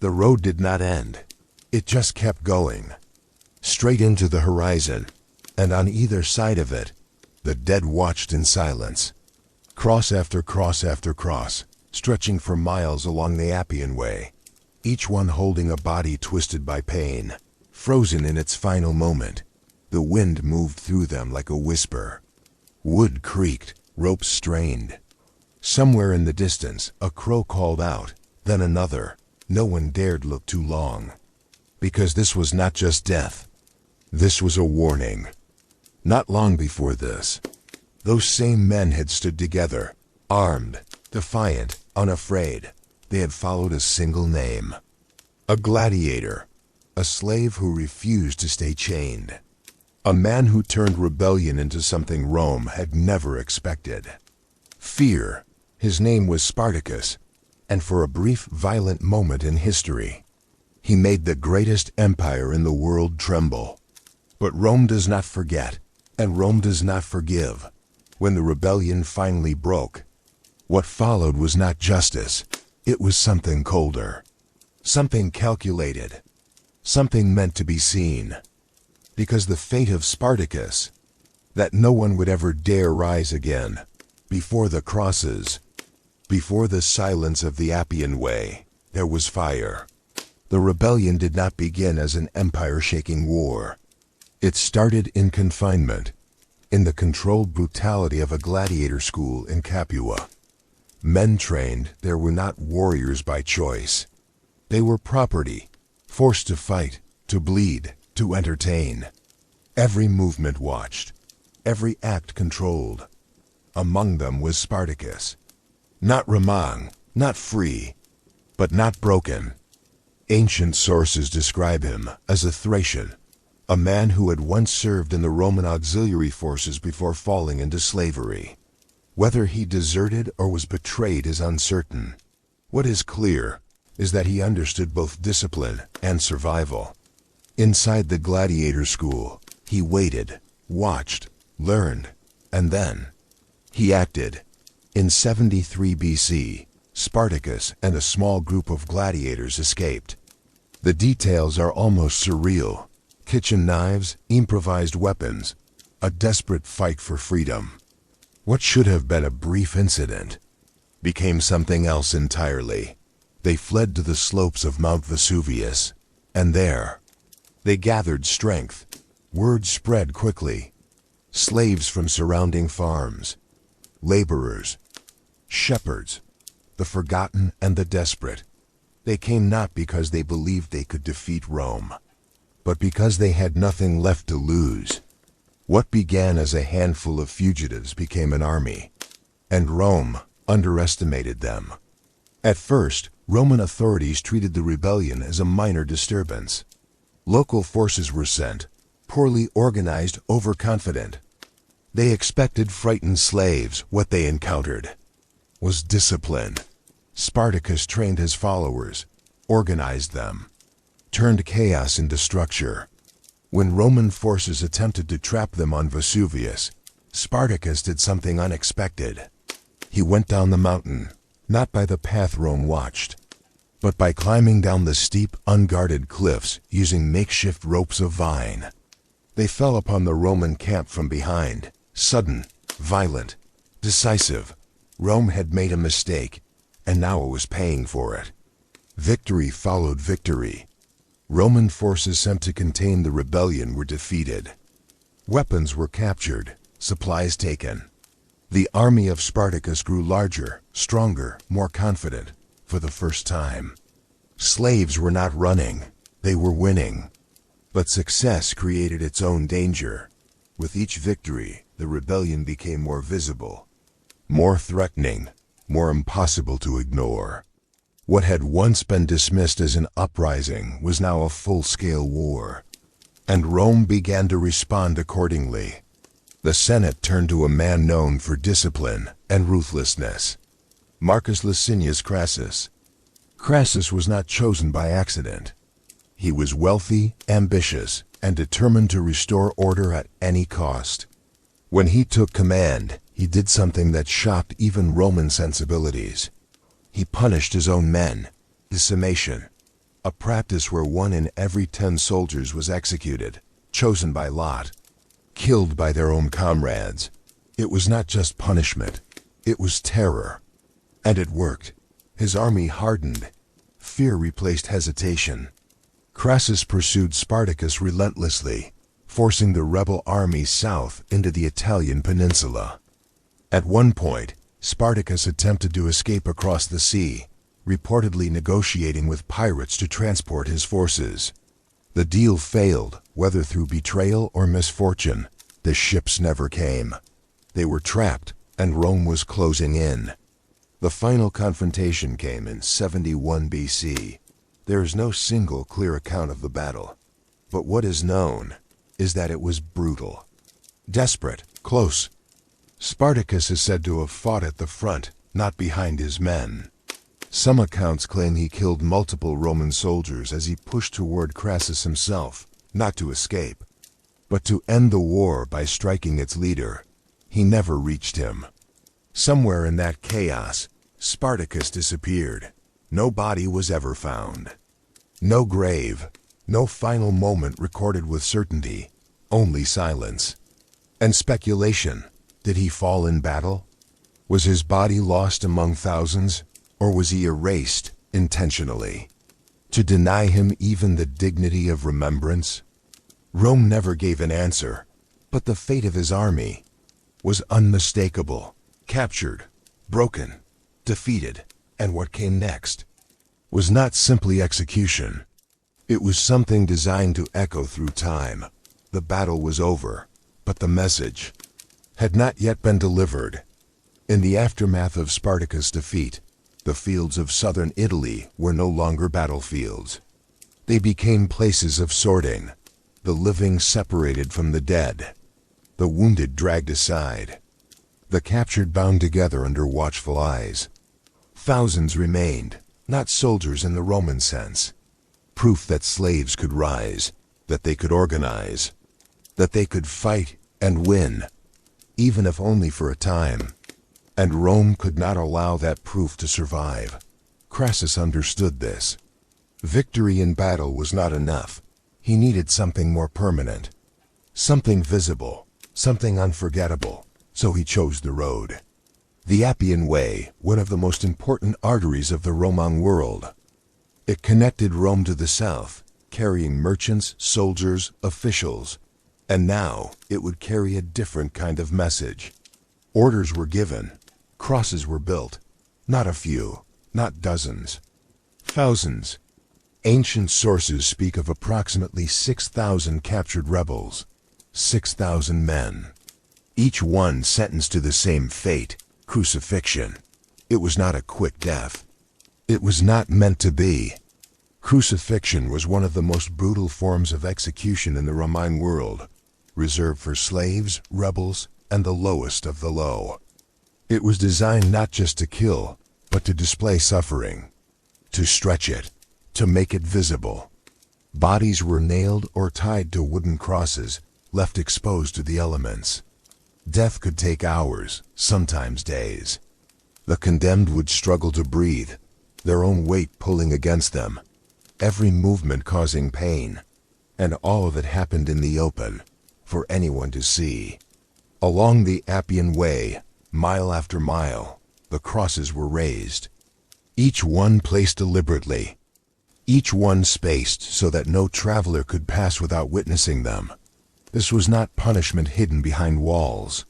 The road did not end. It just kept going, straight into the horizon, and on either side of it, the dead watched in silence. Cross after cross after cross, stretching for miles along the Appian Way, each one holding a body twisted by pain, frozen in its final moment. The wind moved through them like a whisper. Wood creaked, ropes strained. Somewhere in the distance, a crow called out, then another. No one dared look too long. Because this was not just death. This was a warning. Not long before this, those same men had stood together, armed, defiant, unafraid. They had followed a single name. A gladiator. A slave who refused to stay chained. A man who turned rebellion into something Rome had never expected. Fear. His name was Spartacus, and for a brief, violent moment in history, he made the greatest empire in the world tremble. But Rome does not forget, and Rome does not forgive. When the rebellion finally broke, what followed was not justice. It was something colder, something calculated, something meant to be seen. Because the fate of Spartacus, that no one would ever dare rise again, before the crosses, before the silence of the Appian Way, there was fire. The rebellion did not begin as an empire-shaking war. It started in confinement, in the controlled brutality of a gladiator school in Capua. Men trained there were not warriors by choice. They were property, forced to fight, to bleed, to entertain. Every movement watched, every act controlled. Among them was Spartacus. Not Ramang, not free, but not broken. Ancient sources describe him as a Thracian, a man who had once served in the Roman auxiliary forces before falling into slavery. Whether he deserted or was betrayed is uncertain. What is clear is that he understood both discipline and survival. Inside the gladiator school, he waited, watched, learned, and then he acted. In 73 BC, Spartacus and a small group of gladiators escaped. The details are almost surreal. Kitchen knives, improvised weapons, a desperate fight for freedom. What should have been a brief incident became something else entirely. They fled to the slopes of Mount Vesuvius, and there, they gathered strength. Word spread quickly. Slaves from surrounding farms, laborers, shepherds, the forgotten and the desperate. They came not because they believed they could defeat Rome, but because they had nothing left to lose. What began as a handful of fugitives became an army, and Rome underestimated them. At first, Roman authorities treated the rebellion as a minor disturbance. Local forces were sent, poorly organized, overconfident. They expected frightened slaves. What they encountered was discipline. Spartacus trained his followers, organized them, turned chaos into structure. When Roman forces attempted to trap them on Vesuvius, Spartacus did something unexpected. He went down the mountain, not by the path Rome watched, but by climbing down the steep, unguarded cliffs using makeshift ropes of vine. They fell upon the Roman camp from behind, sudden, violent, decisive. Rome had made a mistake, and now it was paying for it. Victory followed victory. Roman forces sent to contain the rebellion were defeated. Weapons were captured, supplies taken. The army of Spartacus grew larger, stronger, more confident, for the first time. Slaves were not running, they were winning. But success created its own danger. With each victory, the rebellion became more visible, more threatening, more impossible to ignore. What had once been dismissed as an uprising was now a full-scale war, and Rome began to respond accordingly. The Senate turned to a man known for discipline and ruthlessness, Marcus Licinius Crassus. Crassus was not chosen by accident. He was wealthy, ambitious, and determined to restore order at any cost. When he took command, he did something that shocked even Roman sensibilities. He punished his own men, decimation. a practice where 1 in every 10 soldiers was executed, chosen by lot, killed by their own comrades. It was not just punishment, it was terror. And it worked. His army hardened. Fear replaced hesitation. Crassus pursued Spartacus relentlessly, forcing the rebel army south into the Italian peninsula. At one point, Spartacus attempted to escape across the sea, reportedly negotiating with pirates to transport his forces. The deal failed, whether through betrayal or misfortune. The ships never came. They were trapped, and Rome was closing in. The final confrontation came in 71 BC. There is no single clear account of the battle, but what is known is that it was brutal, desperate, close. Spartacus is said to have fought at the front, not behind his men. Some accounts claim he killed multiple Roman soldiers as he pushed toward Crassus himself, not to escape, but to end the war by striking its leader. He never reached him. Somewhere in that chaos, Spartacus disappeared. No body was ever found. No grave, no final moment recorded with certainty, only silence. And speculation. Did he fall in battle? Was his body lost among thousands, or was he erased intentionally, to deny him even the dignity of remembrance? Rome never gave an answer, but the fate of his army was unmistakable. Captured, broken, defeated, and what came next was not simply execution. It was something designed to echo through time. The battle was over, but the message had not yet been delivered. In the aftermath of Spartacus' defeat, the fields of southern Italy were no longer battlefields. They became places of sorting, the living separated from the dead, the wounded dragged aside, the captured bound together under watchful eyes. Thousands remained, not soldiers in the Roman sense. Proof that slaves could rise, that they could organize, that they could fight and win, even if only for a time. And Rome could not allow that proof to survive. Crassus understood this. Victory in battle was not enough. He needed something more permanent, something visible, something unforgettable. So he chose the road. The Appian Way, one of the most important arteries of the Roman world. It connected Rome to the south, carrying merchants, soldiers, officials. And now it would carry a different kind of message. Orders were given. Crosses were built. Not a few, not dozens. Thousands. Ancient sources speak of approximately 6,000 captured rebels. 6,000 men. Each one sentenced to the same fate, crucifixion. It was not a quick death. It was not meant to be. Crucifixion was one of the most brutal forms of execution in the Roman world, reserved for slaves, rebels, and the lowest of the low. It was designed not just to kill, but to display suffering, to stretch it, to make it visible. Bodies were nailed or tied to wooden crosses, left exposed to the elements. Death could take hours, sometimes days. The condemned would struggle to breathe, their own weight pulling against them, every movement causing pain, and all of it happened in the open, for anyone to see. Along the Appian Way, mile after mile, the crosses were raised. Each one placed deliberately, each one spaced so that no traveler could pass without witnessing them. This was not punishment hidden behind walls.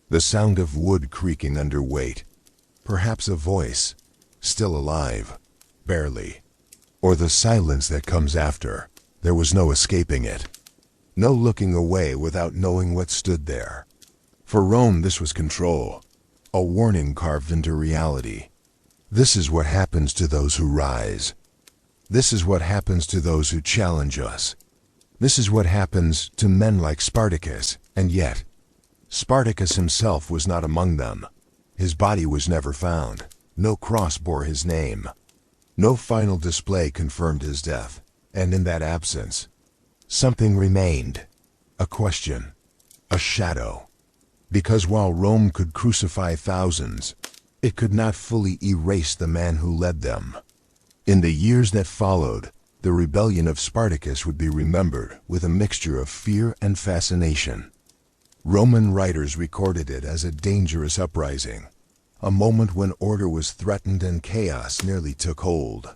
The sound of wood creaking under weight, perhaps a voice, still alive, barely, or the silence that comes after. There was no escaping it. No looking away without knowing what stood there. For Rome, this was control, a warning carved into reality. This is what happens to those who rise. This is what happens to those who challenge us. This is what happens to men like Spartacus, and yet, Spartacus himself was not among them. His body was never found. No cross bore his name. No final display confirmed his death. And in that absence, something remained. A question. A shadow. Because while Rome could crucify thousands, it could not fully erase the man who led them. In the years that followed, the rebellion of Spartacus would be remembered with a mixture of fear and fascination. Roman writers recorded it as a dangerous uprising, a moment when order was threatened and chaos nearly took hold.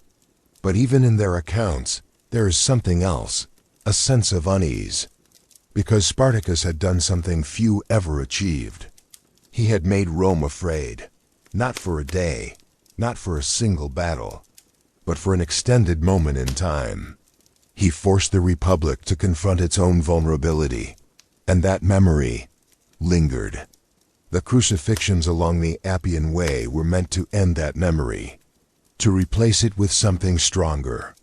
But even in their accounts, there is something else, a sense of unease. Because Spartacus had done something few ever achieved. He had made Rome afraid, not for a day, not for a single battle, but for an extended moment in time. He forced the Republic to confront its own vulnerability, and that memory lingered. The crucifixions along the Appian Way were meant to end that memory, to replace it with something stronger,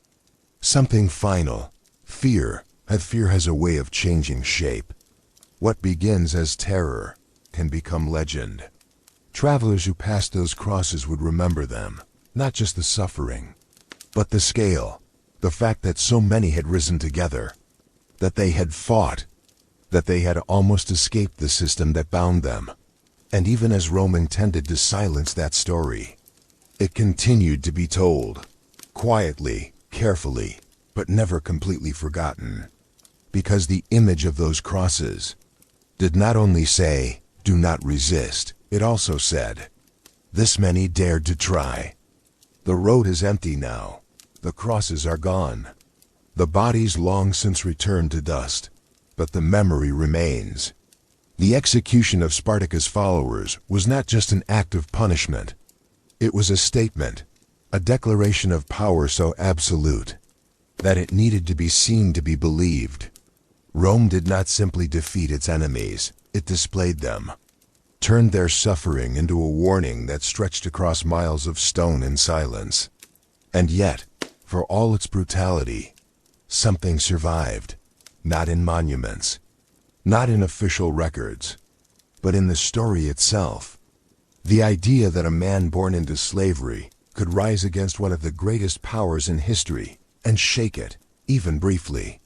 something final. Fear has a way of changing shape. What begins as terror can become legend. Travelers who passed those crosses would remember them, not just the suffering, but the scale, the fact that so many had risen together, that they had fought, that they had almost escaped the system that bound them. And even as Rome intended to silence that story, it continued to be told, quietly, carefully, but never completely forgotten. Because the image of those crosses did not only say, "Do not resist," it also said, "This many dared to try." The road is empty now. The crosses are gone. The bodies long since returned to dust, but the memory remains. The execution of Spartacus' followers was not just an act of punishment. It was a statement, a declaration of power so absolute that it needed to be seen to be believed. Rome did not simply defeat its enemies, it displayed them, turned their suffering into a warning that stretched across miles of stone and silence. And yet, for all its brutality, something survived, not in monuments, not in official records, but in the story itself. The idea that a man born into slavery could rise against one of the greatest powers in history and shake it, even briefly.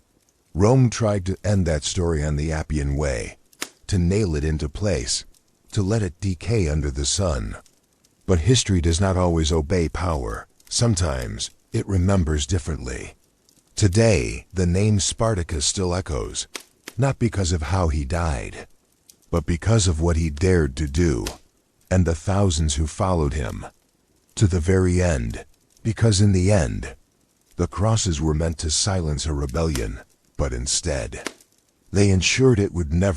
Rome tried to end that story on the Appian Way, to nail it into place, to let it decay under the sun. But history does not always obey power. Sometimes it remembers differently. Today, the name Spartacus still echoes, not because of how he died, but because of what he dared to do, and the thousands who followed him, to the very end. Because in the end, the crosses were meant to silence a rebellion, but instead, they ensured it would never